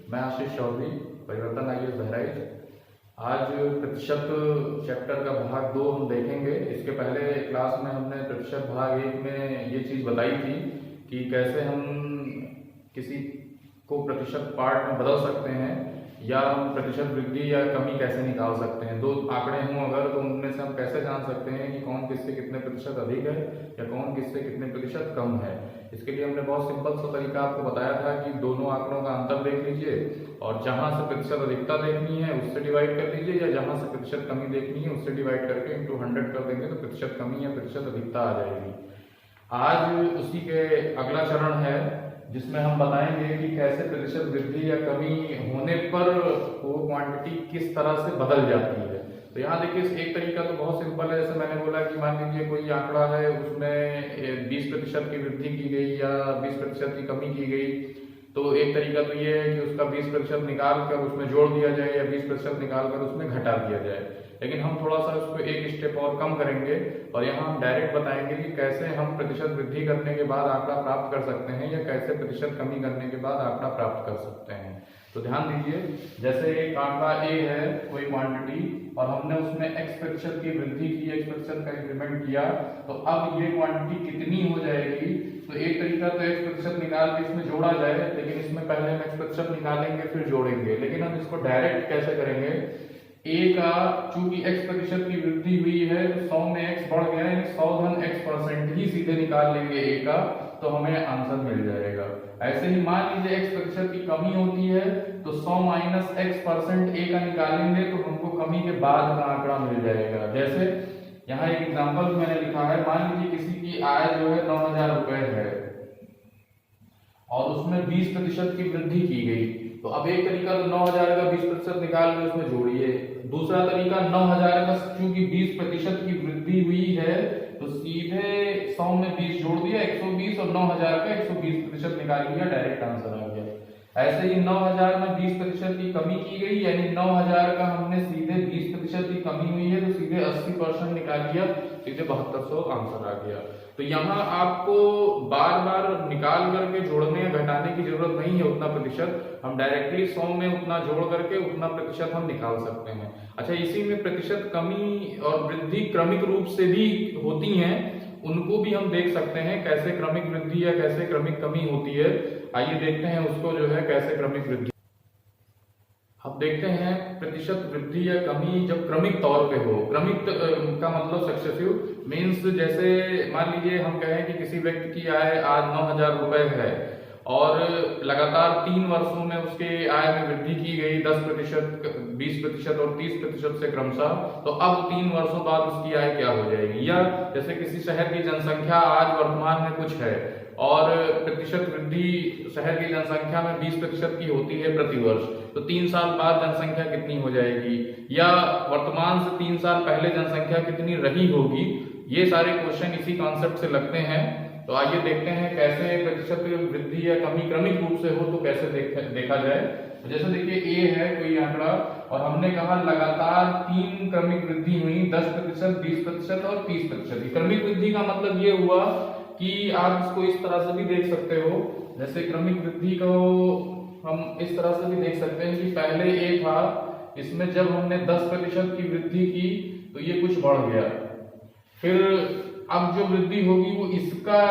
मैं आशीष चौधरी, परिवर्तन आईएएस बहराइच। आज प्रतिशत चैप्टर का भाग 2 हम देखेंगे। इसके पहले क्लास में हमने प्रतिशत भाग 1 में ये चीज़ बताई थी कि कैसे हम किसी को प्रतिशत पार्ट में बदल सकते हैं या हम प्रतिशत वृद्धि या कमी कैसे निकाल सकते हैं। दो आंकड़े हों अगर तो उनमें से हम कैसे जान सकते हैं कि कौन किससे कितने प्रतिशत अधिक है या कौन किससे कितने प्रतिशत कम है। इसके लिए हमने बहुत सिंपल सा तरीका आपको बताया था कि दोनों आंकड़ों का अंतर देख लीजिए और जहां से प्रतिशत अधिकता देखनी है उससे डिवाइड कर लीजिए या जहां से प्रतिशत कमी देखनी है उससे डिवाइड करके इंटू 100 कर देंगे तो प्रतिशत कमी या प्रतिशत अधिकता आ जाएगी। आज उसी के अगला चरण है जिसमें हम बताएंगे कि कैसे प्रतिशत वृद्धि या कमी होने पर वो क्वांटिटी किस तरह से बदल जाती है। तो यहाँ देखिए एक तरीका तो बहुत सिंपल है। जैसे मैंने बोला कि मान लीजिए कोई आंकड़ा है उसमें 20% की वृद्धि की गई या 20% की कमी की गई, तो एक तरीका तो ये है कि उसका 20% निकाल कर उसमें जोड़ दिया जाए या 20% निकाल कर उसमें घटा दिया जाए। लेकिन हम थोड़ा सा उसको एक स्टेप और कम करेंगे और यहाँ हम डायरेक्ट बताएंगे कि कैसे हम प्रतिशत वृद्धि करने के बाद आंकड़ा प्राप्त कर सकते हैं या कैसे प्रतिशत कमी करने के बाद आंकड़ा प्राप्त कर सकते हैं। तो ध्यान दीजिए, जैसे एक आंकड़ा ए है कोई क्वांटिटी और हमने उसमें x% की वृद्धि की, x% का इंक्रीमेंट किया, तो अब ये क्वांटिटी कितनी हो जाएगी। तो एक तरीका तो x% निकाल के इसमें जोड़ा जाए, लेकिन इसमें पहले हम x% निकालेंगे फिर जोड़ेंगे। लेकिन हम इसको डायरेक्ट कैसे करेंगे, a का चूंकि x% की वृद्धि हुई है तो 100 में x बढ़ गया है, 100 धन x% ही सीधे निकाल लेंगे a का, तो हमें आंसर मिल जाएगा। ऐसे ही मान लीजिए x% की कमी होती है तो 100 माइनस x% a का निकालेंगे तो हमको कमी के बाद का आंकड़ा मिल जाएगा। जैसे यहाँ एक एग्जांपल मैंने लिखा है, मान लीजिए किसी की आय जो है 9,000 रुपए है और उसमें 20% की वृद्धि की गई। तो अब एक तरीका तो 9,000 का 20% निकाल के उसमें जोड़िए, दूसरा तरीका 9,000 का चूंकि 20% की वृद्धि हुई है तो सीधे 100 में 20 जोड़ दिया 120 और 9,000 का 120% निकाल लिया, डायरेक्ट आंसर आ गया। ऐसे ही 9,000 में 20% की कमी की गई, यानी 9,000 का हमने सीधे 20% की कमी हुई है तो सीधे 80% निकाल लिया, सीधे 7200 आंसर आ गया। तो यहाँ आपको बार बार निकाल करके जोड़ने या घटाने की जरूरत नहीं है उतना प्रतिशत, हम डायरेक्टली 100 में उतना जोड़ करके उतना प्रतिशत हम निकाल सकते हैं। अच्छा, इसी में प्रतिशत कमी और वृद्धि क्रमिक रूप से भी होती हैं, उनको भी हम देख सकते हैं कैसे क्रमिक वृद्धि या कैसे क्रमिक कमी होती है। आइए देखते हैं उसको जो है कैसे क्रमिक वृद्धि। अब देखते हैं प्रतिशत वृद्धि या कमी जब क्रमिक तौर पे हो। क्रमिक का मतलब सक्सेसिव मीन्स, जैसे मान लीजिए हम कहें कि किसी व्यक्ति की आय आज 9,000 रुपए है और लगातार 3 वर्षों में उसके आय में वृद्धि की गई 10%, 20% और 30% से क्रमशः, तो अब 3 वर्षों बाद उसकी आय क्या हो जाएगी। या जैसे किसी शहर की जनसंख्या आज वर्तमान में कुछ है और प्रतिशत वृद्धि शहर की जनसंख्या में 20% की होती है प्रति वर्ष, तो 3 साल बाद जनसंख्या कितनी हो जाएगी, या वर्तमान से 3 साल पहले जनसंख्या कितनी रही होगी। ये सारे क्वेश्चन इसी कॉन्सेप्ट से लगते हैं। तो आइए देखते हैं कैसे प्रतिशत वृद्धि या कमी क्रमिक रूप से हो तो कैसे देखा जाए। तो जैसे देखिए ए है कोई आंकड़ा और हमने कहा लगातार 3 क्रमिक वृद्धि हुई, 10%, 20% और 30%। क्रमिक वृद्धि का मतलब ये हुआ कि आप इसको इस तरह से भी देख सकते हो, जैसे क्रमिक वृद्धि को हम इस तरह से भी देख सकते हैं कि पहले ए था, इसमें जब हमने 10% की वृद्धि की तो ये कुछ बढ़ गया, फिर अब जो वृद्धि होगी वो इसका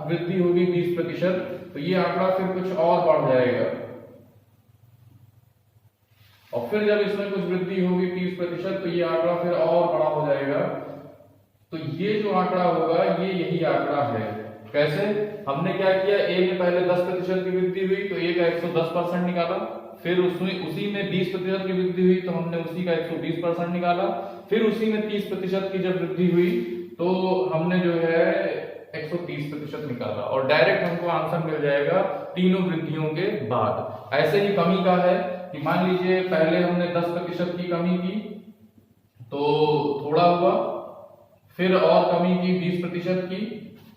वृद्धि होगी 20%, तो ये आंकड़ा फिर कुछ और बढ़ जाएगा और फिर जब इसमें कुछ वृद्धि होगी 30% तो ये आंकड़ा फिर और बड़ा हो जाएगा। तो ये जो आंकड़ा होगा ये यही आंकड़ा है। कैसे, हमने क्या किया, ए में पहले 10% की वृद्धि हुई तो ए का 110% निकाला, फिर उसी में 20% की वृद्धि हुई तो हमने उसी का 120% निकाला, फिर उसी में 30% की जब वृद्धि हुई तो हमने जो है 130% निकाला और डायरेक्ट हमको आंसर मिल जाएगा तीनों वृद्धियों के बाद। ऐसे ही कमी का है कि मान लीजिए पहले हमने 10% की कमी की तो थोड़ा हुआ, फिर और कमी की 20% की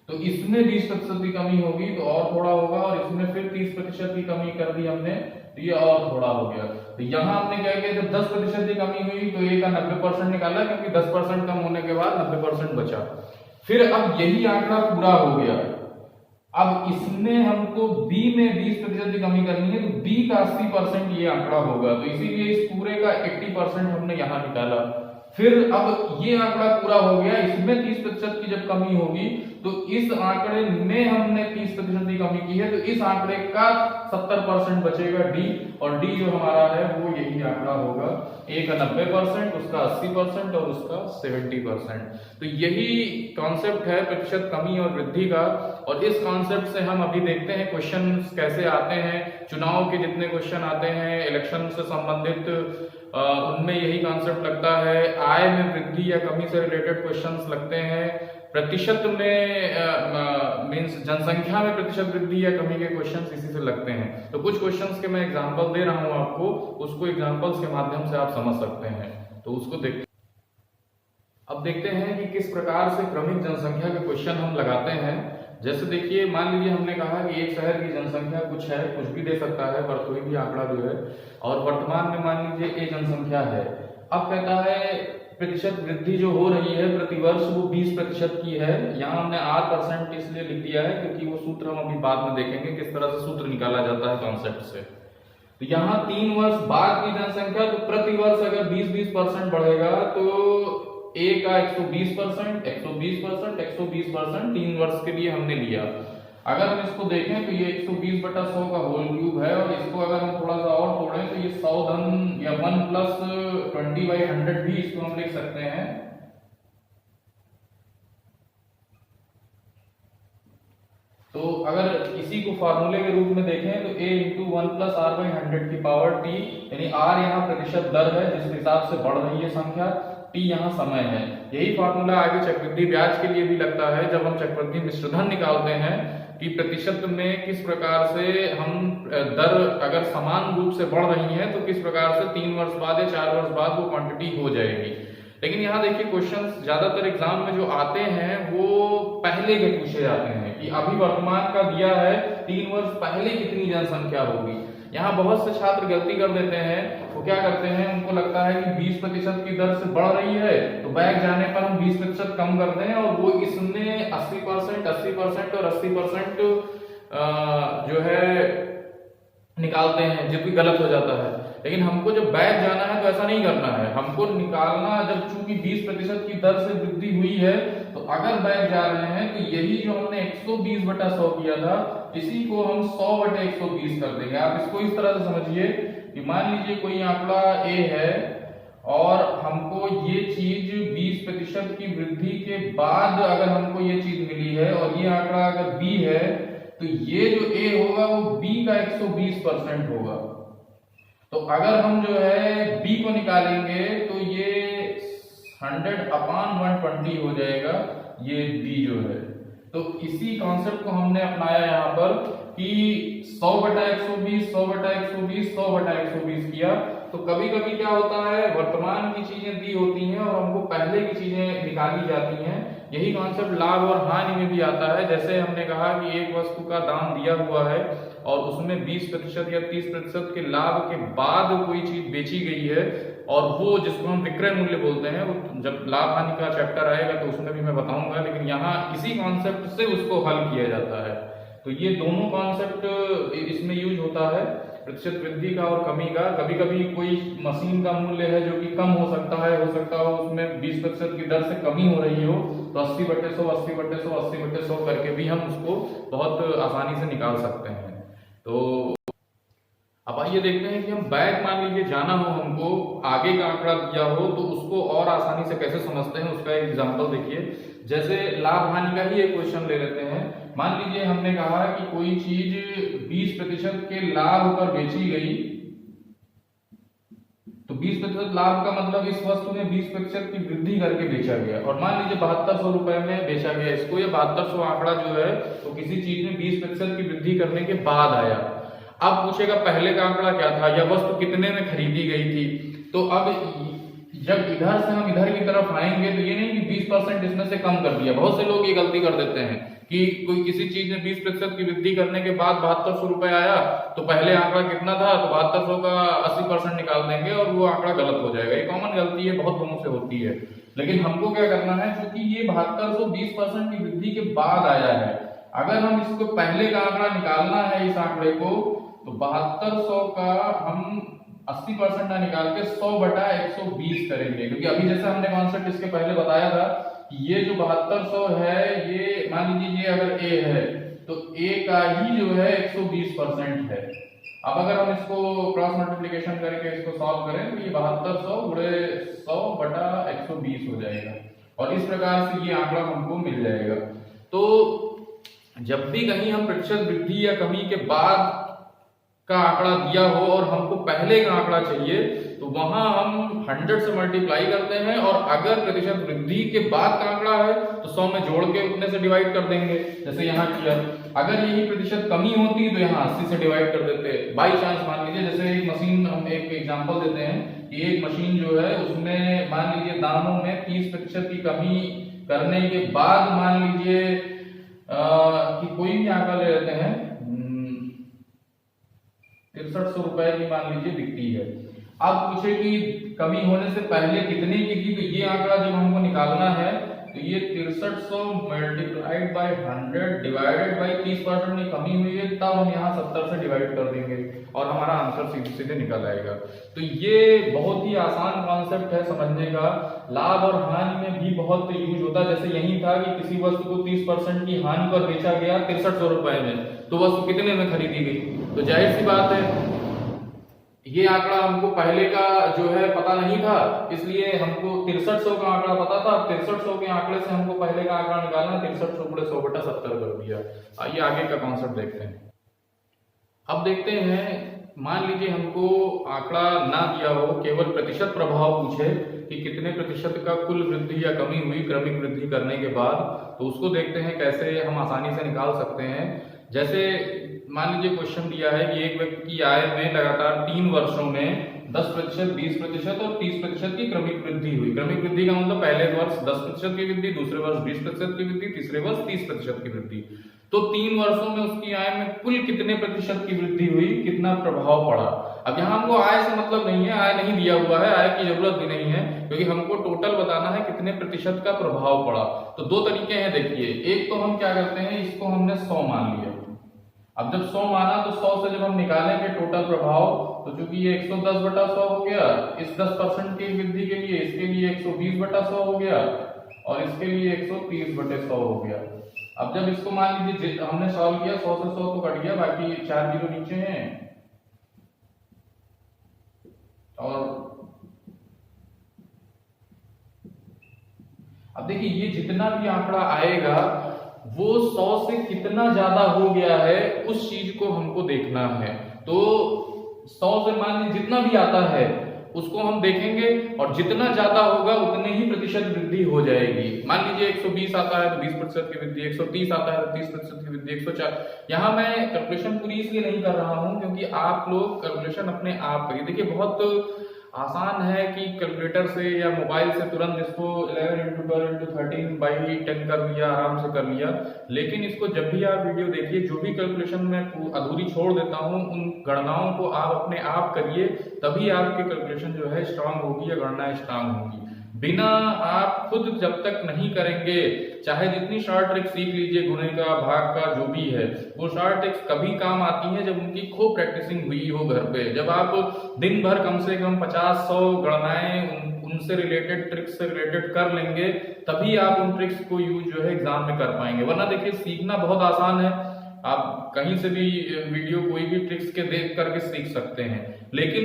तो इसमें 20% की कमी होगी तो और थोड़ा होगा, और इसमें फिर 30% की कमी कर दी हमने तो ये और थोड़ा हो गया। तो यहाँ हमने क्या किया, जब 10% की कमी हुई तो ए का 90% निकाला क्योंकि 10% कम होने के बाद 90% बचा। फिर अब यही आंकड़ा पूरा हो गया अब इसमें हमको बी में 20% की कमी करनी है, तो बी का 80% ये आंकड़ा होगा, तो इसीलिए इस पूरे का 80% हमने यहां निकाला। फिर अब ये आंकड़ा पूरा हो गया, इसमें 30% की जब कमी होगी तो इस आंकड़े में हमने 30% की कमी की है, तो इस आंकड़े का 70% बचेगा डी, और डी जो हमारा है वो यही आंकड़ा होगा, ए का 90%, उसका 80% और उसका 70%। तो यही कॉन्सेप्ट है प्रतिशत कमी और वृद्धि का। और इस कॉन्सेप्ट से हम अभी देखते हैं क्वेश्चन कैसे आते हैं, चुनाव के जितने क्वेश्चन आते हैं इलेक्शन से संबंधित, उनमें यही कॉन्सेप्ट लगता है। आय में वृद्धि या कमी से रिलेटेड क्वेश्चंस लगते हैं। प्रतिशत में मींस जनसंख्या में प्रतिशत वृद्धि या कमी के क्वेश्चंस इसी से लगते हैं। तो कुछ क्वेश्चंस के मैं एग्जांपल दे रहा हूं आपको, उसको एग्जांपल्स के माध्यम से आप समझ सकते हैं, तो उसको देखते। अब देखते हैं कि किस प्रकार से क्रमिक जनसंख्या के क्वेश्चन हम लगाते हैं। जैसे देखिए, मान लीजिए हमने कहा कि एक शहर की जनसंख्या कुछ है, कुछ भी दे सकता है पर कोई भी आंकड़ा जो है, और वर्तमान में मान लीजिए ए जनसंख्या है। अब कहता है प्रतिशत वृद्धि जो हो रही है प्रतिवर्ष वो 20% की है। यहाँ हमने 8% इसलिए लिख दिया है क्योंकि वो सूत्र हम अभी बाद में देखेंगे किस तरह से सूत्र निकाला जाता है कॉन्सेप्ट से। तो यहाँ 3 वर्ष बाद की जनसंख्या, तो प्रतिवर्ष अगर 20-20% बढ़ेगा तो ए का 120%, 120%, 120% 3 वर्ष के लिए हमने लिया। अगर हम इसको देखें तो ये 120/100 का होल क्यूब है, और इसको अगर हम थोड़ा सा और तोड़ें तो ये 100 धन या 1 + 20/100 भी इसको हम लिख सकते हैं। तो अगर इसी को फार्मूले के रूप में देखें तो a × 1 + r/100 की पावर t, यानी r यहाँ प्रतिशत दर है जिस हिसाब से बढ़ रही है संख्या, t यहाँ समय है। यही फार्मूला आगे चक्रवृद्धि ब्याज के लिए भी लगता है, जब हम चक्रवृद्धि मिश्रधन निकालते हैं कि प्रतिशत में किस प्रकार से हम दर अगर समान रूप से बढ़ रही है तो किस प्रकार से 3 वर्ष बाद या 4 वर्ष बाद वो क्वांटिटी हो जाएगी। लेकिन यहाँ देखिए क्वेश्चंस ज्यादातर एग्जाम में जो आते हैं वो पहले के पूछे जाते हैं कि अभी वर्तमान का दिया है, 3 वर्ष पहले कितनी जनसंख्या होगी। यहाँ बहुत से छात्र गलती कर देते हैं, वो क्या करते हैं, उनको लगता है कि 20% की दर से बढ़ रही है तो बैक जाने पर हम 20% कम कर दें, और वो इसमें 80% और 80% जो है निकालते हैं, जो कि गलत हो जाता है। लेकिन हमको जब बैक जाना है तो ऐसा नहीं करना है, हमको निकालना, जब चूंकि 20% की दर से वृद्धि हुई है तो अगर बैक जा रहे हैं तो यही जो हमने 120/100 किया था इसी को हम 100/120 कर देंगे। आप इसको इस तरह से समझिए कि मान लीजिए कोई आंकड़ा ए है और हमको ये चीज 20% की वृद्धि के बाद अगर हमको ये चीज मिली है, और ये आंकड़ा अगर बी है तो ये जो ए होगा वो बी का 120% होगा। तो अगर हम जो है b को निकालेंगे तो ये 100/120 हो जाएगा, ये b जो है। तो इसी कॉन्सेप्ट को हमने अपनाया यहाँ पर कि 100/120, 100/120, 100/120 किया। तो कभी कभी क्या होता है, वर्तमान की चीजें दी होती हैं और हमको पहले की चीजें निकाली जाती हैं। यही कॉन्सेप्ट लाभ और हानि में भी आता है। जैसे हमने कहा कि एक वस्तु का दाम दिया हुआ है और उसमें 20% या 30% के लाभ के बाद कोई चीज बेची गई है, और वो जिसको हम विक्रय मूल्य बोलते हैं, वो जब लाभ हानि का चैप्टर आएगा तो उसमें भी मैं बताऊंगा, लेकिन यहाँ इसी कॉन्सेप्ट से उसको हल किया जाता है। तो ये दोनों कॉन्सेप्ट इसमें यूज होता है, प्रतिशत वृद्धि का और कमी का। कभी कभी कोई मशीन का मूल्य है जो कि कम हो सकता है उसमें 20% की दर से कमी हो रही हो, तो 80/100, 80/100, 80/100 करके भी हम उसको बहुत आसानी से निकाल सकते हैं। तो अब आइए देखते हैं कि हम बैक मान लीजिए जाना हो, हमको आगे का आंकड़ा दिया हो तो उसको और आसानी से कैसे समझते हैं, उसका एक एग्जांपल देखिए। जैसे लाभ हानि का ही एक क्वेश्चन ले लेते हैं। मान लीजिए हमने कहा कि कोई चीज 20% के लाभ पर बेची गई, तो 20% लाभ का मतलब इस वस्तु में 20% की वृद्धि करके बेचा गया, और मान लीजिए 7200 रुपए में बेचा गया इसको। ये 7200 आंकड़ा जो है तो किसी चीज में 20% की वृद्धि करने के बाद आया। अब पूछेगा पहले का आंकड़ा क्या था, या वस्तु कितने में खरीदी गई थी। तो अब जब इधर से हम इधर की तरफ आएंगे तो ये नहीं कि 20% इसमें से कम कर दिया। बहुत से लोग ये गलती कर देते हैं कि कोई किसी चीज में 20% की वृद्धि करने के बाद 7200 रुपए आया, तो पहले आंकड़ा कितना था, तो 7200 का 80% निकाल देंगे और वो आंकड़ा गलत हो जाएगा। ये कॉमन गलती है, बहुत लोगों से होती है। लेकिन हमको क्या करना है, क्योंकि ये 7200 20% की वृद्धि के बाद आया है, अगर हम इसको पहले का आंकड़ा निकालना है इस आंकड़े को, तो 7200 का हम 80% ना निकाल के 100/120 करेंगे, क्योंकि अभी जैसे हमने कॉन्सेप्ट इसके पहले बताया था कि ये जो 7200 है, ये मान लीजिए ये अगर ए है तो ए का ही जो है 120% है। अब अगर हम इसको क्रॉस मल्टीप्लिकेशन करके इसको सॉल्व करें तो ये 7200 गुणे 100/120 हो जाएगा, और इस प्रकार से ये आंकड़ा हमको मिल जाएगा। तो जब भी कहीं हम प्रतिशत वृद्धि या कमी के बाद का आंकड़ा दिया हो और हमको पहले का आंकड़ा चाहिए, तो वहां हम 100 से मल्टीप्लाई करते हैं, और अगर प्रतिशत वृद्धि के बाद का आंकड़ा है तो 100 में जोड़ के उतने से डिवाइड कर देंगे, जैसे यहाँ किया। अगर यही प्रतिशत कमी होती तो यहाँ 80 से डिवाइड कर देते। बाई चांस मान लीजिए, जैसे एक मशीन, हम एक एग्जांपल देते हैं कि एक मशीन जो है उसमें मान लीजिए दामों में 30% की कमी करने के बाद मान लीजिए कि कोई भी आंकड़ा ले लेते हैं, 6300 रुपए की मान लीजिए बिकती है। अब पूछे कि कमी होने से पहले कितने की थी, तो ये आंकड़ा जब हमको निकालना है तो ये 6300 मल्टीप्लाइड बाय 100 डिवाइडेड बाय 30% की कमी हुई है, तब हम यहाँ 70 से डिवाइड कर देंगे और हमारा आंसर सीधे सीधे निकल आएगा। तो ये बहुत ही आसान कॉन्सेप्ट है समझने का। लाभ और हानि में भी बहुत यूज होता है। जैसे यही था कि किसी वस्तु को 30% की हानि पर बेचा गया 6300 रुपए में, तो वस्तु कितने में खरीदी गई। तो जाहिर सी बात है ये आंकड़ा हमको पहले का जो है पता नहीं था, इसलिए हमको 6300 का आंकड़ा पता था। 6300 के आंकड़े से हमको पहले का आंकड़ा निकालना, 6300 गुणे 100/70 कर दिया। आइए आगे का कॉन्सेप्ट देखते हैं। अब देखते हैं, मान लीजिए हमको आंकड़ा ना दिया हो, केवल प्रतिशत प्रभाव पूछे कि कितने प्रतिशत का कुल वृद्धि या कमी हुई क्रमिक वृद्धि करने के बाद, तो उसको देखते हैं कैसे हम आसानी से निकाल सकते हैं। जैसे मान लीजिए क्वेश्चन दिया है कि एक व्यक्ति की आय में लगातार 3 वर्षों में 10%, 20% और 30% की क्रमिक वृद्धि हुई। क्रमिक वृद्धि का मतलब पहले वर्ष 10% की वृद्धि, दूसरे वर्ष 20% की वृद्धि, तीसरे वर्ष 30% की वृद्धि। तो 3 वर्षों में उसकी आय में कुल कितने प्रतिशत की वृद्धि हुई, कितना प्रभाव पड़ा। अब यहाँ हमको आय से मतलब नहीं है, आय नहीं दिया हुआ है, आय की जरूरत भी नहीं है, क्योंकि हमको टोटल बताना है कितने प्रतिशत का प्रभाव पड़ा। तो दो तरीके हैं देखिए। एक तो हम क्या करते हैं, इसको हमने 100 मान लिया। अब जब 100 माना तो 100 से जब हम निकालेंगे टोटल प्रभाव, तो चूंकि ये 110/100 हो गया, इस 10% की वृद्धि के लिए इसके लिए 120/100 हो गया, और इसके लिए 130/100 हो गया। अब जब इसको मान लीजिए हमने सॉल्व किया, 100 से 100 तो कट गया, बाकी 4 जीरो नीचे हैं, और अब देखिए ये जितना भी आंकड़ा आएगा वो 100 से कितना ज्यादा हो गया है उस चीज को हमको देखना है। तो 100 से मान लीजिए जितना भी आता है उसको हम देखेंगे, और जितना ज्यादा होगा उतने ही प्रतिशत वृद्धि हो जाएगी। मान लीजिए 120 आता है तो 20% की वृद्धि, 130 आता है तो 30% की वृद्धि, 104। यहाँ मैं कैलकुलेशन पूरी इसलिए नहीं कर रहा हूं क्योंकि आप लोग कैलकुलेशन अपने आप करिए। देखिए बहुत आसान है कि कैलकुलेटर से या मोबाइल से तुरंत इसको 11 × 12 × 13/10 कर लिया, आराम से कर लिया। लेकिन इसको जब भी आप वीडियो देखिए, जो भी कैलकुलेशन मैं अधूरी छोड़ देता हूं, उन गणनाओं को आप अपने आप करिए, तभी आपकी कैलकुलेशन जो है स्ट्रांग होगी या गणना स्ट्रांग होगी। बिना आप खुद जब तक नहीं करेंगे, चाहे जितनी शॉर्ट ट्रिक सीख लीजिए, गुणे का, भाग का, जो भी है, वो शॉर्ट ट्रिक्स कभी काम आती है जब उनकी खूब प्रैक्टिसिंग हुई हो घर पे। जब आप दिन भर कम से कम 50-100 गणनाएं उनसे रिलेटेड, ट्रिक्स से रिलेटेड कर लेंगे, तभी आप उन ट्रिक्स को यूज जो है एग्जाम में कर पाएंगे। वरना देखिए सीखना बहुत आसान है, आप कहीं से भी वीडियो कोई भी ट्रिक्स के देख करके सीख सकते हैं, लेकिन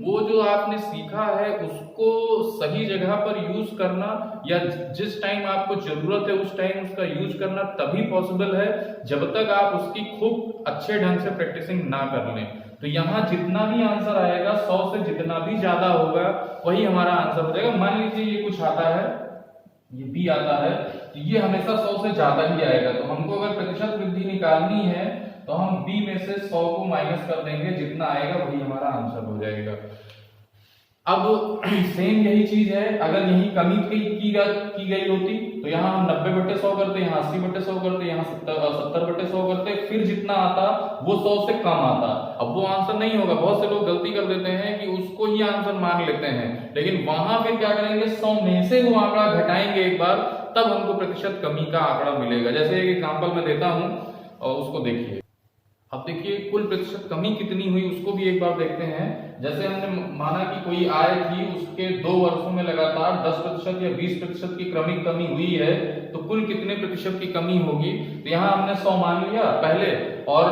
वो जो आपने सीखा है उसको सही जगह पर यूज करना, या जिस टाइम आपको जरूरत है उस टाइम उसका यूज करना तभी पॉसिबल है जब तक आप उसकी खूब अच्छे ढंग से प्रैक्टिसिंग ना कर लें। तो यहाँ जितना भी आंसर आएगा 100 से जितना भी ज्यादा होगा वही हमारा आंसर हो जाएगा। मान लीजिए ये कुछ आता है, ये बी आता है, तो ये हमेशा 100 से ज्यादा ही आएगा। तो हमको अगर प्रतिशत वृद्धि निकालनी है तो हम बी में से 100 को माइनस कर देंगे, जितना आएगा वही हमारा आंसर हो जाएगा। अब सेम यही चीज है, अगर यही कमी की गई होती तो यहाँ हम 90/100 करते, यहाँ 80/100 करते, यहाँ 70/100 करते, फिर जितना आता वो 100 से कम आता। अब वो आंसर नहीं होगा। बहुत से लोग गलती कर देते हैं कि उसको ही आंसर मान लेते हैं, लेकिन वहां फिर क्या करेंगे, 100 में से वो आंकड़ा घटाएंगे एक बार, तब हमको प्रतिशत कमी का आंकड़ा मिलेगा। जैसे एक एग्जांपल मैं देता हूं और उसको देखिए। अब देखिए कुल प्रतिशत कमी कितनी हुई उसको भी एक बार देखते हैं। जैसे हमने माना कि कोई आय थी, उसके 2 वर्षों में लगातार 10% या 20% की क्रमिक कमी हुई है, तो कुल कितने प्रतिशत की कमी होगी। तो यहाँ हमने 100 मान लिया पहले, और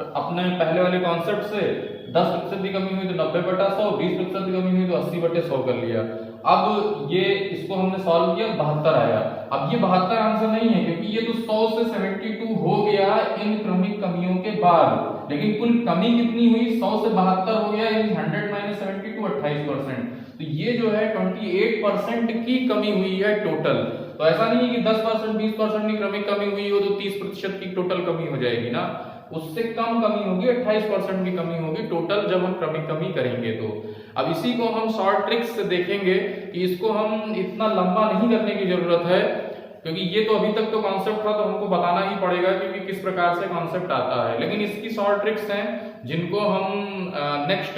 अपने पहले वाले कॉन्सेप्ट से 10% की कमी हुई तो 90/100, 20% की कमी हुई तो 80/100 कर लिया। अब ये इसको हमने सॉल्व किया, 72 आया। अब ये 72 आंसर नहीं है, क्योंकि ये तो 100 से 72 हो गया इन क्रमिक कमियों के बाद, लेकिन कुल कमी कितनी हुई, 100 से 72 हो गया, यानी 100 - 72 28%। तो ये जो है 28% की कमी हुई है टोटल। तो ऐसा नहीं है कि 10% 20% की क्रमिक कमी हुई हो तो 30% की टोटल कमी हो जाएगी ना, उससे कम कमी होगी, 28% की कमी होगी टोटल जब हम क्रमिक कमी करेंगे। तो अब इसी को हम शॉर्ट ट्रिक्स से देखेंगे कि इसको हम इतना लंबा नहीं करने की जरूरत है, क्योंकि ये तो अभी तक तो कॉन्सेप्ट था तो हमको बताना ही पड़ेगा क्योंकि किस प्रकार से कॉन्सेप्ट आता है। लेकिन इसकी शॉर्ट ट्रिक्स हैं जिनको हम नेक्स्ट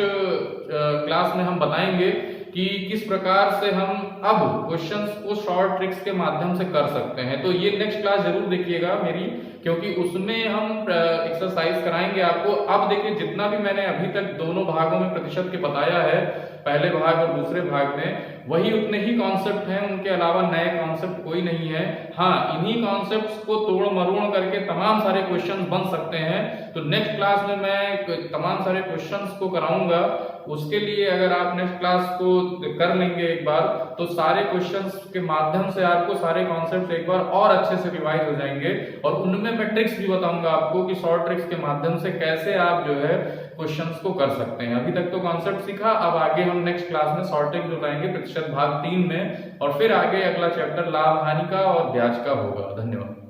क्लास में हम बताएंगे कि किस प्रकार से हम अब क्वेश्चंस को शॉर्ट ट्रिक्स के माध्यम से कर सकते हैं। तो ये नेक्स्ट क्लास जरूर देखिएगा मेरी, क्योंकि उसमें हम एक्सरसाइज कराएंगे आपको। अब देखिए जितना भी मैंने अभी तक दोनों भागों में प्रतिशत के बताया है, पहले भाग और दूसरे भाग में, वही उतने ही कॉन्सेप्ट हैं, उनके अलावा नए कॉन्सेप्ट कोई नहीं है। हाँ, इन्हीं कॉन्सेप्ट्स को तोड़ मरोड़ करके तमाम सारे क्वेश्चंस बन सकते हैं। तो नेक्स्ट क्लास में मैं तमाम सारे क्वेश्चंस को कराऊंगा। उसके लिए अगर आप नेक्स्ट क्लास को कर लेंगे एक बार, तो सारे क्वेश्चंस के माध्यम से आपको सारे कॉन्सेप्ट एक बार और अच्छे से रिवाइज हो जाएंगे, और उनमें मैं ट्रिक्स भी बताऊंगा आपको कि शॉर्ट ट्रिक्स के माध्यम से कैसे आप जो है क्वेश्चंस को कर सकते हैं। अभी तक तो कॉन्सेप्ट सीखा, अब आगे हम नेक्स्ट क्लास में शॉर्ट ट्रिक्स बताएंगे प्रतिशत भाग 3 में, और फिर आगे अगला चैप्टर लाभ हानि का और ब्याज का होगा। धन्यवाद।